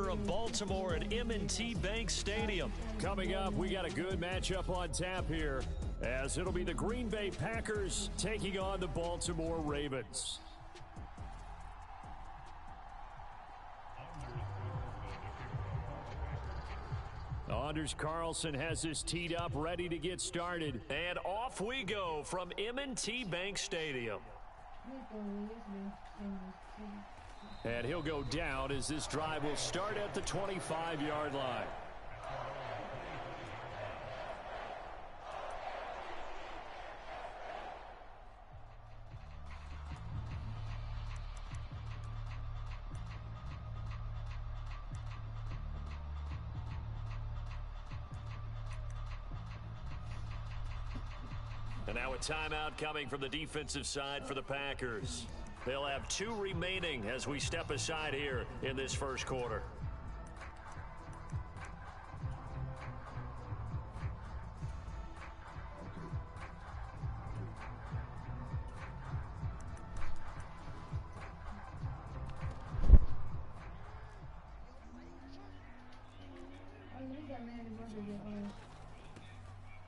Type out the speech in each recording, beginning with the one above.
corner of Baltimore at M&T Bank Stadium. Coming up, we got a good matchup on tap here, as it'll be the Green Bay Packers taking on the Baltimore Ravens. Anders Carlson has this teed up, ready to get started. And off we go from M&T Bank Stadium. And he'll go down as this drive will start at the 25-yard line. And now a timeout coming from the defensive side for the Packers. They'll have 2 remaining as we step aside here in this first quarter.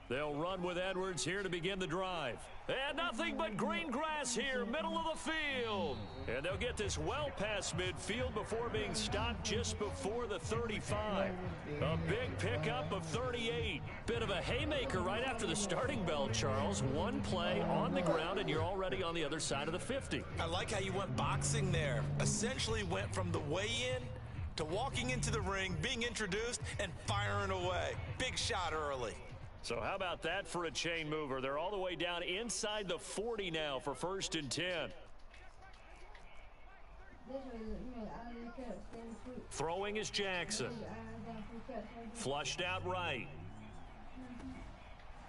They'll run with Edwards here to begin the drive. And nothing but green grass here, middle of the field. And they'll get this well past midfield before being stopped just before the 35. A big pickup of 38. Bit of a haymaker right after the starting bell, Charles. One play on the ground, and you're already on the other side of the 50. I like how you went boxing there. Essentially went from the weigh-in to walking into the ring, being introduced, and firing away. Big shot early. So how about that for a chain mover? They're all the way down inside the 40 now for 1st and 10. Throwing is Jackson. Flushed out right.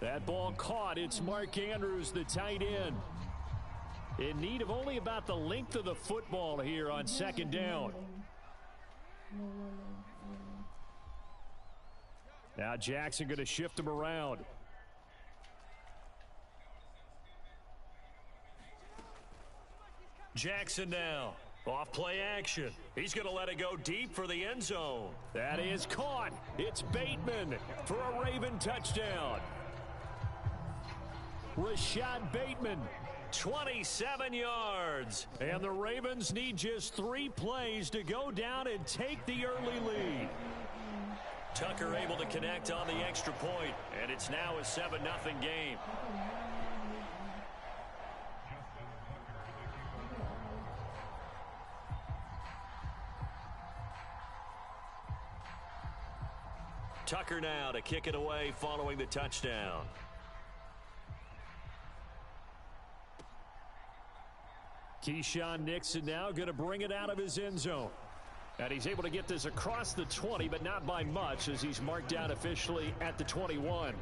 That ball caught. It's Mark Andrews, the tight end. In need of only about the length of the football here on 2nd down. Now Jackson going to shift him around. Jackson now. Off play action. He's going to let it go deep for the end zone. That is caught. It's Bateman for a Raven touchdown. Rashad Bateman. 27 yards. And the Ravens need just 3 plays to go down and take the early lead. Tucker able to connect on the extra point, and it's now a 7-0 game. Tucker now to kick it away following the touchdown. Keyshawn Nixon now going to bring it out of his end zone. And he's able to get this across the 20, but not by much, as he's marked down officially at the 21.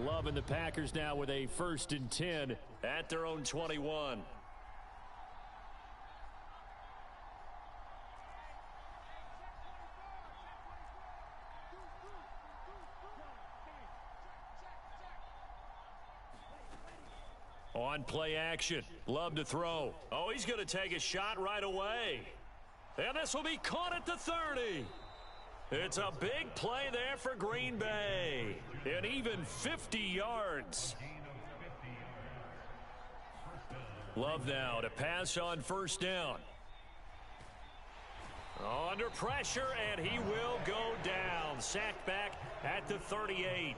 Love and the Packers now with a 1st and 10 at their own 21. On play action. Love to throw. Oh, he's going to take a shot right away. And this will be caught at the 30. It's a big play there for Green Bay. And even 50 yards. Love now to pass on 1st down. Under pressure, and he will go down. Sacked back at the 38.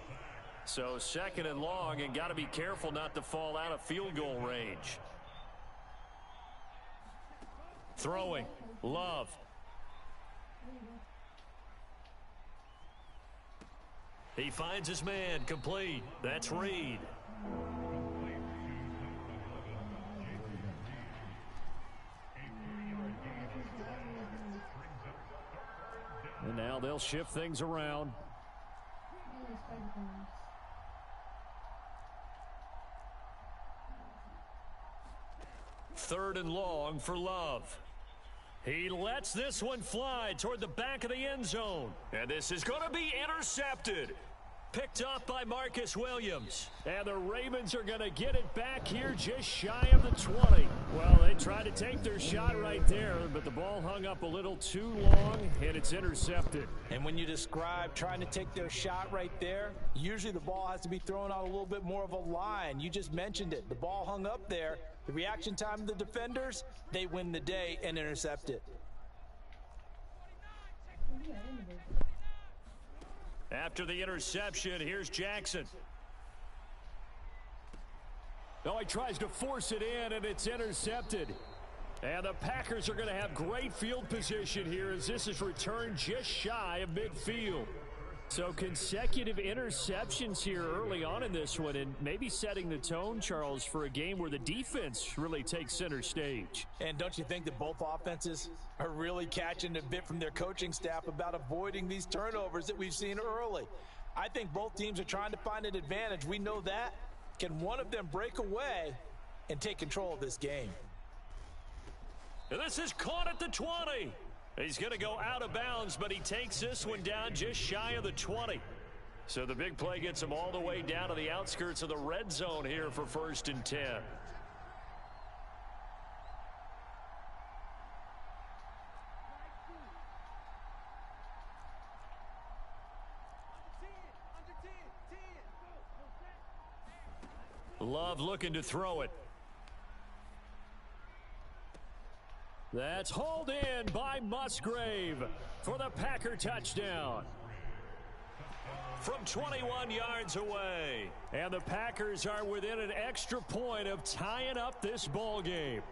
So 2nd and long, and got to be careful not to fall out of field goal range. Throwing. Love. He finds his man, complete. That's Reed. And now they'll shift things around. 3rd and long for Love. He lets this one fly toward the back of the end zone. And this is going to be intercepted. Picked off by Marcus Williams. And the Ravens are going to get it back here just shy of the 20. Well, they tried to take their shot right there, but the ball hung up a little too long, and it's intercepted. And when you describe trying to take their shot right there, usually the ball has to be thrown out a little bit more of a line. You just mentioned it. The ball hung up there. The reaction time of the defenders, they win the day and intercept it. After the interception, here's Jackson. Oh, he tries to force it in, and it's intercepted. And the Packers are going to have great field position here as this is returned just shy of midfield. So consecutive interceptions here early on in this one, and maybe setting the tone, Charles, for a game where the defense really takes center stage. And don't you think that both offenses are really catching a bit from their coaching staff about avoiding these turnovers that we've seen early? I think both teams are trying to find an advantage. We know that. Can one of them break away and take control of this game? And this is caught at the 20. He's going to go out of bounds, but he takes this one down just shy of the 20. So the big play gets him all the way down to the outskirts of the red zone here for 1st and 10. Love looking to throw it. That's hauled in by Musgrave for the Packer touchdown. From 21 yards away. And the Packers are within an extra point of tying up this ball game.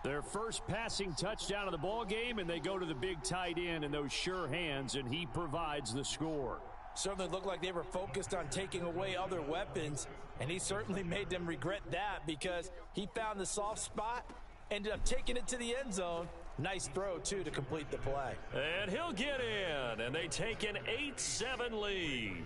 Their first passing touchdown of the ball game, and they go to the big tight end in those sure hands, and he provides the score. Certainly looked like they were focused on taking away other weapons, and he certainly made them regret that because he found the soft spot, ended up taking it to the end zone. Nice throw, too, to complete the play. And he'll get in, and they take an 8-7 lead.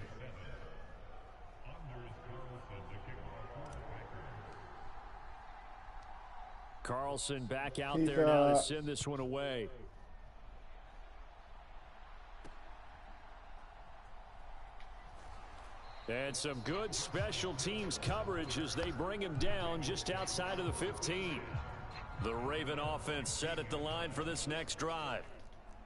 Carlson back out there now to send this one away. And some good special teams coverage as they bring him down just outside of the 15. The Raven offense set at the line for this next drive.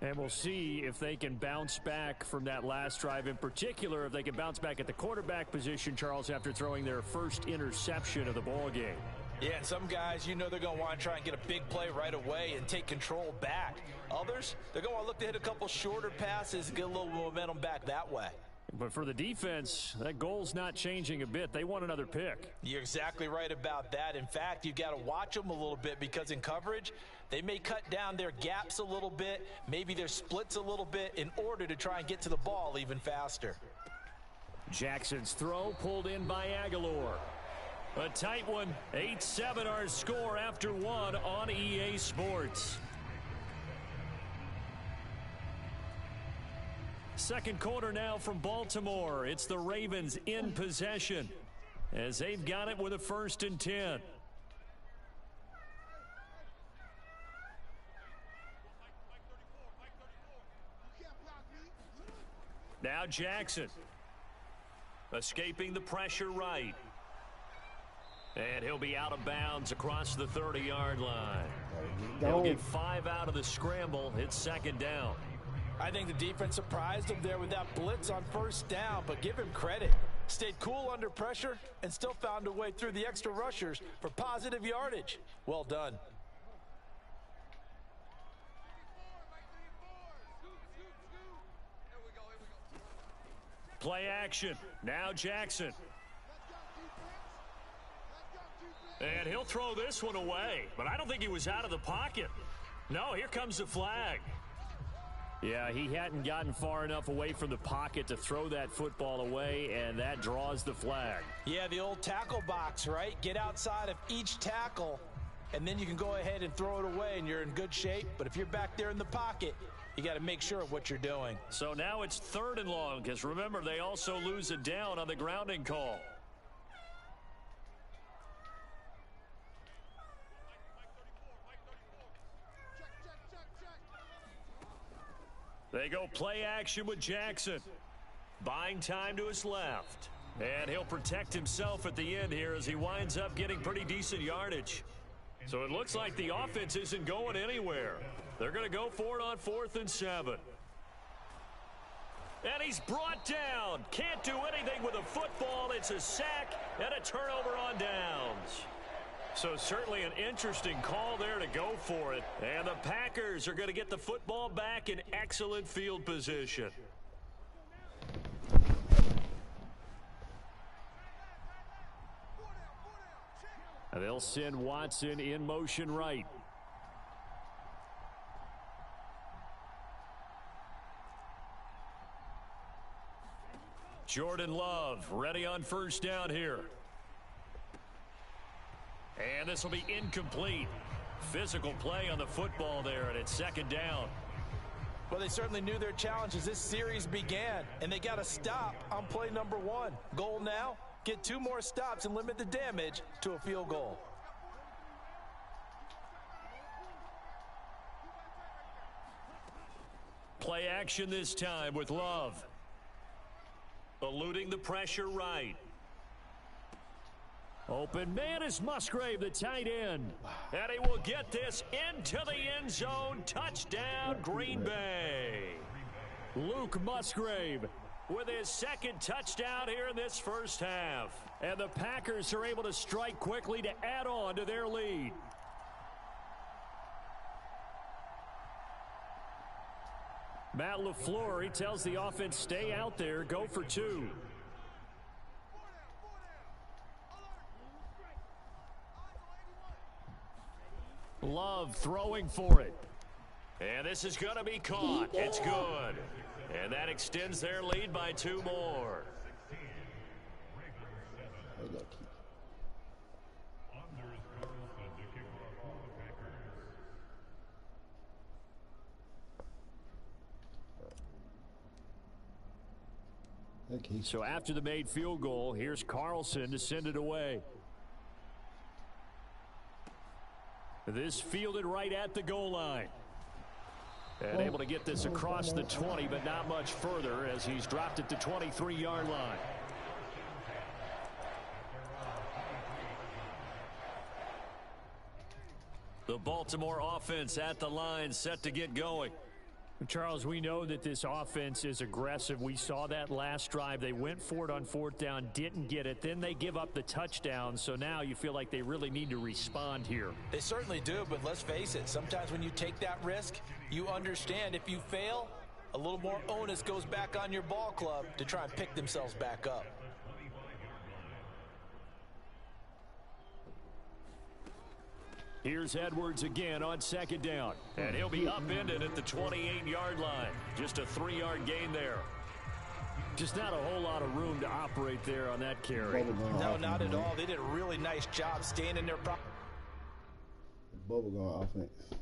And we'll see if they can bounce back from that last drive, in particular if they can bounce back at the quarterback position, Charles, after throwing their first interception of the ball game. Yeah, and some guys, you know they're going to want to try and get a big play right away and take control back. Others, they're going to want to look to hit a couple shorter passes and get a little momentum back that way. But for the defense, that goal's not changing a bit. They want another pick. You're exactly right about that. In fact, you've got to watch them a little bit because in coverage, they may cut down their gaps a little bit, maybe their splits a little bit in order to try and get to the ball even faster. Jackson's throw pulled in by Aguilar. A tight one, 8-7 our score after one on EA Sports. Second quarter now from Baltimore. It's the Ravens in possession as they've got it with a 1st and 10. Now Jackson escaping the pressure right. And he'll be out of bounds across the 30-yard line. He'll get 5 out of the scramble. It's 2nd down. I think the defense surprised him there with that blitz on 1st down, but give him credit. Stayed cool under pressure and still found a way through the extra rushers for positive yardage. Well done. Play action. Now Jackson. And he'll throw this one away, but I don't think he was out of the pocket. No, here comes the flag. Yeah, he hadn't gotten far enough away from the pocket to throw that football away, and that draws the flag. Yeah, the old tackle box, right? Get outside of each tackle, and then you can go ahead and throw it away, and you're in good shape. But if you're back there in the pocket, you got to make sure of what you're doing. So now it's 3rd and long, because remember, they also lose a down on the grounding call. They go play action with Jackson. Buying time to his left. And he'll protect himself at the end here as he winds up getting pretty decent yardage. So it looks like the offense isn't going anywhere. They're going to go for it on 4th and 7. And he's brought down. Can't do anything with a football. It's a sack and a turnover on downs. So certainly an interesting call there to go for it. And the Packers are going to get the football back in excellent field position. They'll send Watson in motion right. Jordan Love ready on 1st down here. And this will be incomplete. Physical play on the football there, and it's 2nd down. Well, they certainly knew their challenge as this series began, and they got to stop on play number 1. Goal now, get 2 more stops and limit the damage to a field goal. Play action this time with Love. Eluding the pressure right. Open man is Musgrave, the tight end. And he will get this into the end zone. Touchdown, Green Bay. Luke Musgrave with his 2nd touchdown here in this first half. And the Packers are able to strike quickly to add on to their lead. Matt LaFleur, he tells the offense, stay out there, go for 2. Love throwing for it. And this is going to be caught. It's good. And that extends their lead by 2 more. So after the made field goal, here's Carlson to send it away. This fielded right at the goal line. And able to get this across the 20, but not much further as he's dropped at the 23-yard line. The Baltimore offense at the line, set to get going. Charles, we know that this offense is aggressive. We saw that last drive. They went for it on 4th down, didn't get it. Then they give up the touchdown. So now you feel like they really need to respond here. They certainly do, but let's face it. Sometimes when you take that risk, you understand if you fail, a little more onus goes back on your ball club to try and pick themselves back up. Here's Edwards again on 2nd down. And he'll be upended at the 28-yard line. Just a 3-yard gain there. Just not a whole lot of room to operate there on that carry. No, not at all. They did a really nice job staying in their bubblegum offense.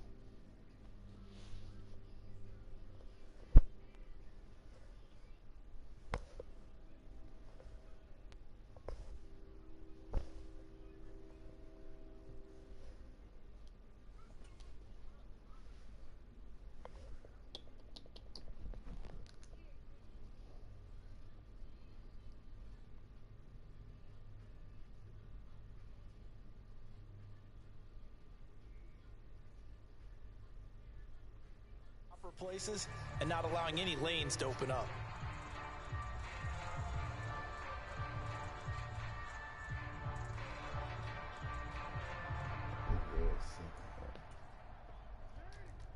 places and not allowing any lanes to open up.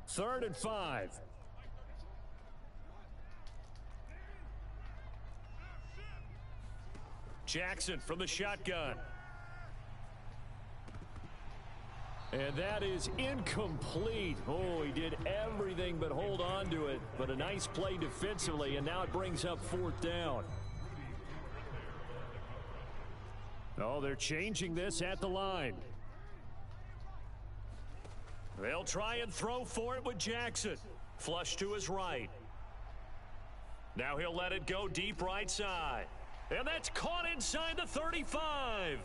Third and 5. Jackson from the shotgun. And that is incomplete. Oh, he did everything but hold on to it. But a nice play defensively, and now it brings up 4th down. Oh, they're changing this at the line. They'll try and throw for it with Jackson. Flush to his right. Now he'll let it go deep right side. And that's caught inside the 35.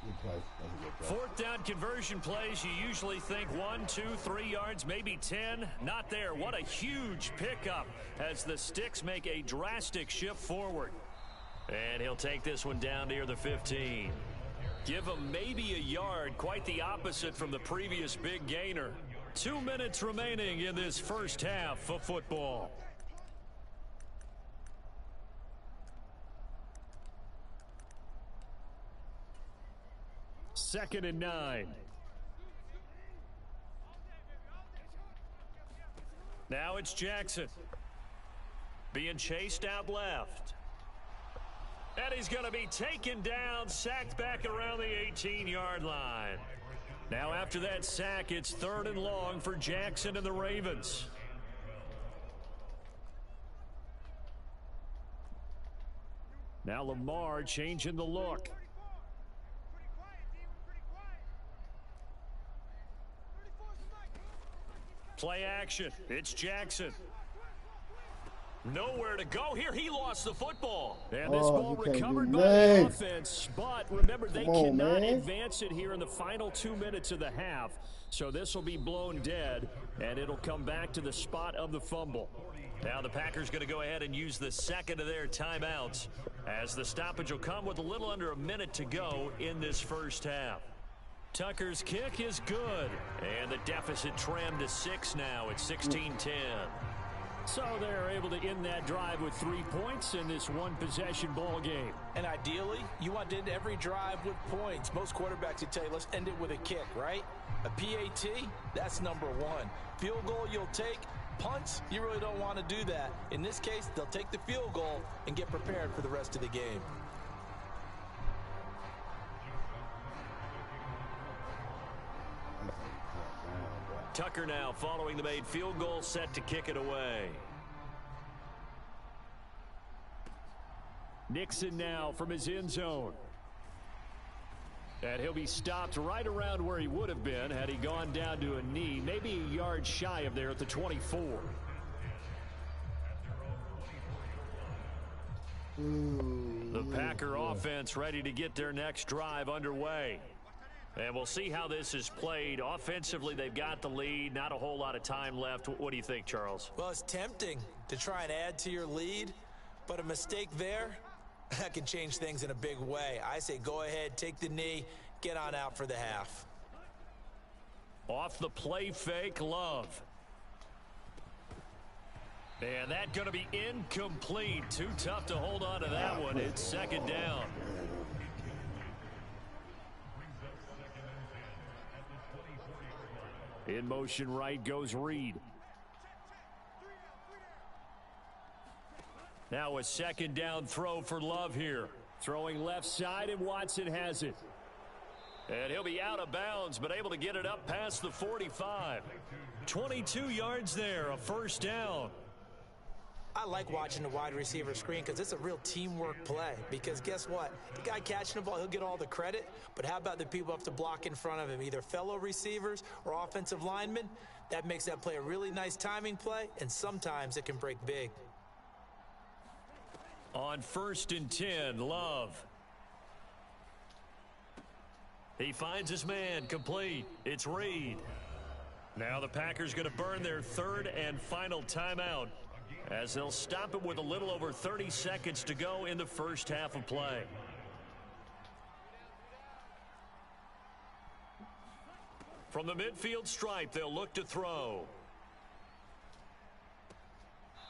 Good play. That's a good play. Fourth down conversion plays, you usually think 1, 2, 3 yards, maybe 10. Not there. What a huge pickup as the Sticks make a drastic shift forward. And he'll take this one down near the 15. Give him maybe a yard, quite the opposite from the previous big gainer. 2 minutes remaining in this first half of football. Second and 9. Now it's Jackson. Being chased out left. And he's going to be taken down, sacked back around the 18-yard line. Now after that sack, it's 3rd and long for Jackson and the Ravens. Now Lamar changing the look. Play action. It's Jackson. Nowhere to go here. He lost the football. And this ball recovered by the offense. But remember, they cannot advance it here in the final 2 minutes of the half. So this will be blown dead, and it'll come back to the spot of the fumble. Now the Packers going to go ahead and use the second of their timeouts, as the stoppage will come with a little under a minute to go in this first half. Tucker's kick is good, and the deficit trimmed to 6 now at 16-10. So they're able to end that drive with 3 points in this one-possession ball game. And ideally, you want to end every drive with points. Most quarterbacks would tell you, let's end it with a kick, right? A PAT, that's number 1. Field goal you'll take. Punts, you really don't want to do that. In this case, they'll take the field goal and get prepared for the rest of the game. Tucker now following the made field goal, set to kick it away. Nixon now from his end zone. And he'll be stopped right around where he would have been had he gone down to a knee, maybe a yard shy of there at the 24. The Packer offense ready to get their next drive underway. And we'll see how this is played. Offensively, they've got the lead. Not a whole lot of time left. What do you think, Charles? Well, it's tempting to try and add to your lead, but a mistake there, that can change things in a big way. I say go ahead, take the knee, get on out for the half. Off the play fake, Love. And that's going to be incomplete. Too tough to hold on to that one. It's second down. In motion right goes Reed. Now a second down throw for Love here. Throwing left side, and Watson has it. And he'll be out of bounds, but able to get it up past the 45. 22 yards there, a first down. I like watching the wide receiver screen because it's a real teamwork play. Because guess what? The guy catching the ball, he'll get all the credit. But how about the people have to block in front of him, either fellow receivers or offensive linemen? That makes that play a really nice timing play, and sometimes it can break big. On 1st and 10, Love. He finds his man, complete. It's Reed. Now the Packers going to burn their 3rd and final timeout, as they'll stop it with a little over 30 seconds to go in the first half of play. From the midfield stripe, they'll look to throw.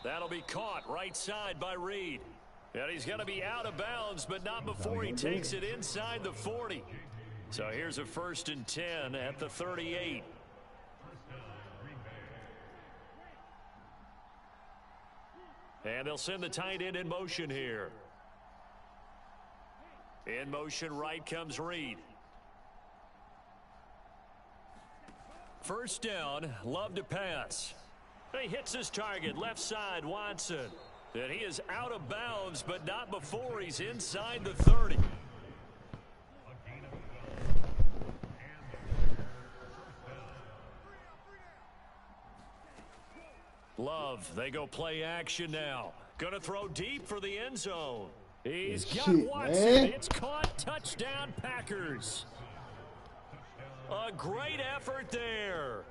That'll be caught right side by Reed. And he's going to be out of bounds, but not before he takes it inside the 40. So here's a 1st and 10 at the 38. And they'll send the tight end in motion here. In motion right comes Reed. First down, Love to pass. He hits his target, left side, Watson. And he is out of bounds, but not before he's inside the 30. Love, they go play action now. Going to throw deep for the end zone. He's got Shit, Watson. man. It's caught. Touchdown, Packers. A great effort there.